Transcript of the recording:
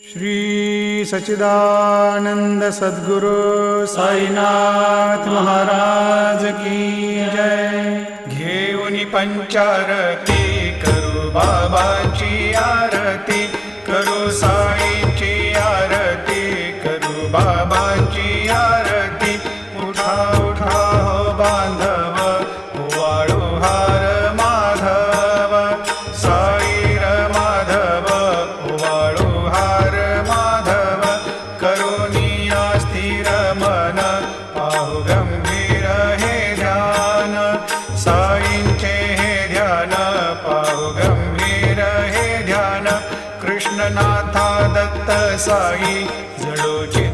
श्री सच्चिदानंद सद्गुरु साईनाथ महाराज की जय। घेऊनी पंचारती करू बाबाची आरती, करू साईंची आरती, करू बाबाची आरती। उठा उठा हो बांधव, वाळू हार माधव, साईर माधव, वाळू हार माधव। करुणिया स्थिर मन, पाहु गंभीर हे ध्यान, साईंचे हे ध्यान, पाहु गंभीर हे ध्यान। कृष्णनाथा दत्त साई जडोची